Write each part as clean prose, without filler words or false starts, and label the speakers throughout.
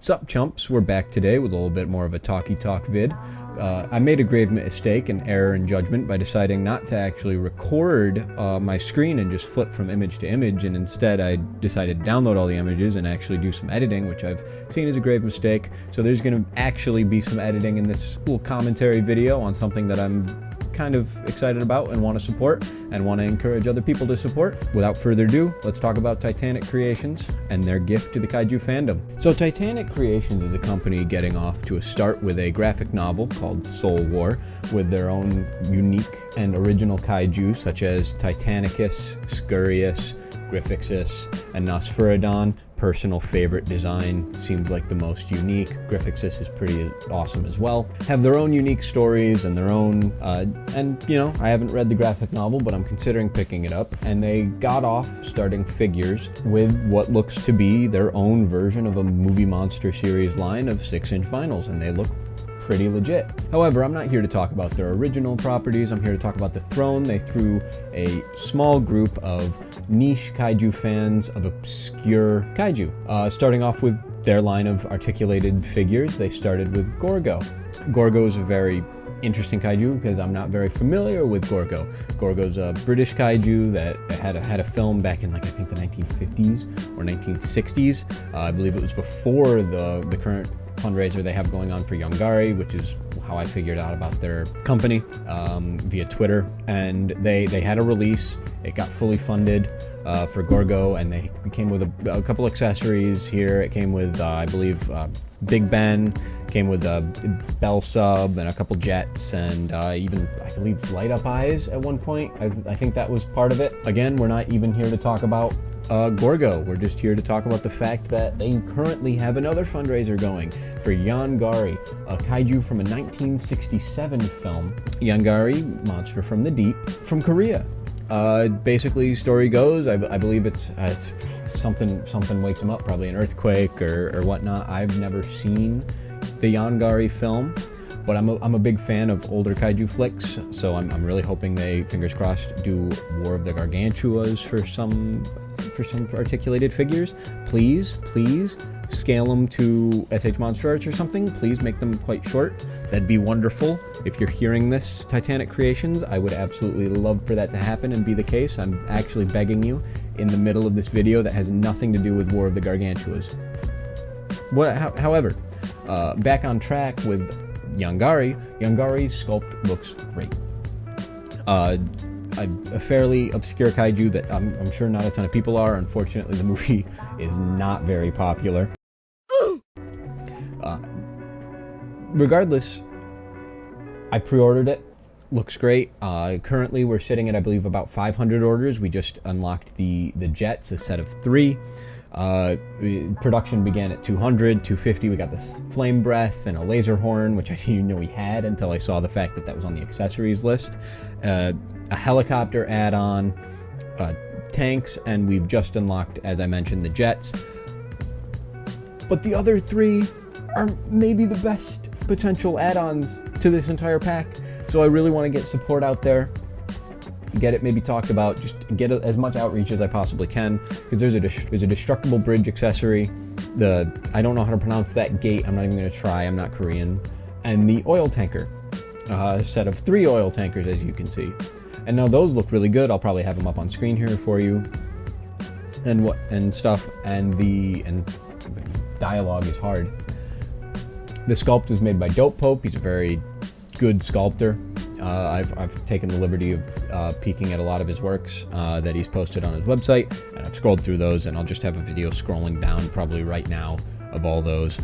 Speaker 1: Sup chumps, we're back today with a little bit more of a talky talk vid. I made a grave mistake, an error in judgment, by deciding not to actually record my screen and just flip from image to image, and instead I decided to download all the images and actually do some editing, which I've seen as a grave mistake. So there's going to actually be some editing in this little commentary video on something that I'm kind of excited about and want to support and want to encourage other people to support. Without further ado, let's talk about Titanic Creations and their gift to the kaiju fandom. So Titanic Creations is a company getting off to a start with a graphic novel called Soul War, with their own unique and original kaiju such as Titanicus, Scurius, Griffixus, and Nosferodon. Personal favorite design, seems like the most unique. Griffixus is pretty awesome as well. Have their own unique stories and their own, and you know, I haven't read the graphic novel, but I'm considering picking it up. And they got off starting figures with what looks to be their own version of a movie monster series line of 6-inch vinyls, and they look pretty legit. However, I'm not here to talk about their original properties. I'm here to talk about the throne they threw a small group of niche kaiju fans of obscure kaiju. Starting off with their line of articulated figures, they started with Gorgo. Gorgo is a very interesting kaiju because I'm not very familiar with Gorgo. Gorgo's a British kaiju that had a film back in, like, I think the 1950s or 1960s. I believe it was before the current fundraiser they have going on for Yongary, which is how I figured out about their company via Twitter. And they had a release. It got fully funded for Gorgo, and they came with a couple accessories here. It came with, I believe, Big Ben, came with a bell sub and a couple jets, and even, I believe, light up eyes at one point. I think that was part of it. Again, we're not even here to talk about Gorgo. We're just here to talk about the fact that they currently have another fundraiser going for Yongary, a kaiju from a 1967 film. Yongary, monster from the deep, from Korea. Basically, story goes, I believe it's something wakes him up, probably an earthquake or whatnot. I've never seen the Yongary film, but I'm a big fan of older kaiju flicks, so I'm really hoping they, fingers crossed, do War of the Gargantuas for some articulated figures. Please scale them to SH Monster Arts or something. Please make them quite short. That'd be wonderful. If you're hearing this, Titanic Creations, I would absolutely love for that to happen and be the case. I'm actually begging you in the middle of this video that has nothing to do with War of the Gargantuas. However, back on track with Yongary. Yongary's sculpt looks great. A fairly obscure kaiju that I'm sure not a ton of people are. Unfortunately, the movie is not very popular. Regardless, I pre-ordered it. Looks great. Currently, we're sitting at, I believe, about 500 orders. We just unlocked the jets, a set of 3. Production began at 200, 250. We got this flame breath and a laser horn, which I didn't even know we had until I saw the fact that was on the accessories list. A helicopter add-on, tanks, and we've just unlocked, as I mentioned, the jets. But the other 3 are maybe the best potential add-ons to this entire pack. So I really want to get support out there, get it maybe talked about, just get as much outreach as I possibly can, because there's a destructible bridge accessory, I don't know how to pronounce that gate, I'm not even going to try, I'm not Korean, and the oil tanker, a set of 3 oil tankers, as you can see. And now those look really good. I'll probably have them up on screen here for you, and stuff, and dialogue is hard. The sculpt was made by Dope Pope. He's a very good sculptor. I've taken the liberty of peeking at a lot of his works that he's posted on his website, and I've scrolled through those, and I'll just have a video scrolling down probably right now of all those.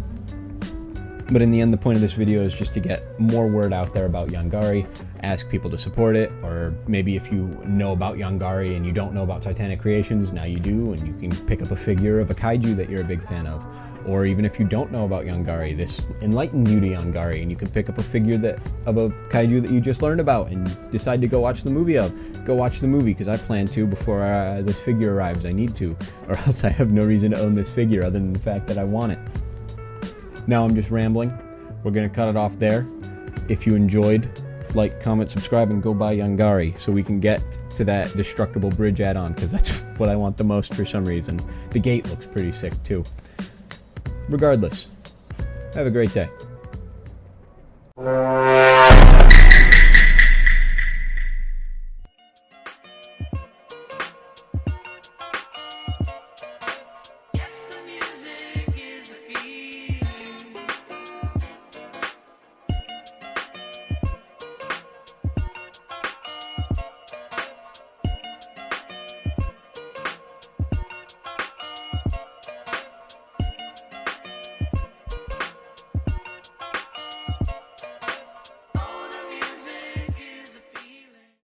Speaker 1: But in the end, the point of this video is just to get more word out there about Yongary ask people to support it, or maybe if you know about Yongary and you don't know about Titanic Creations, now you do, and you can pick up a figure of a kaiju that you're a big fan of. Or even if you don't know about Yongary, this enlightens you to Yongary, and you can pick up a figure of a kaiju that you just learned about and decide to go watch the movie of. Go watch the movie, because I plan to before this figure arrives. I need to, or else I have no reason to own this figure other than the fact that I want it. Now I'm just rambling. We're going to cut it off there. If you enjoyed, like, comment, subscribe, and go buy Yongary so we can get to that destructible bridge add-on, because that's what I want the most for some reason. The gate looks pretty sick too. Regardless, have a great day.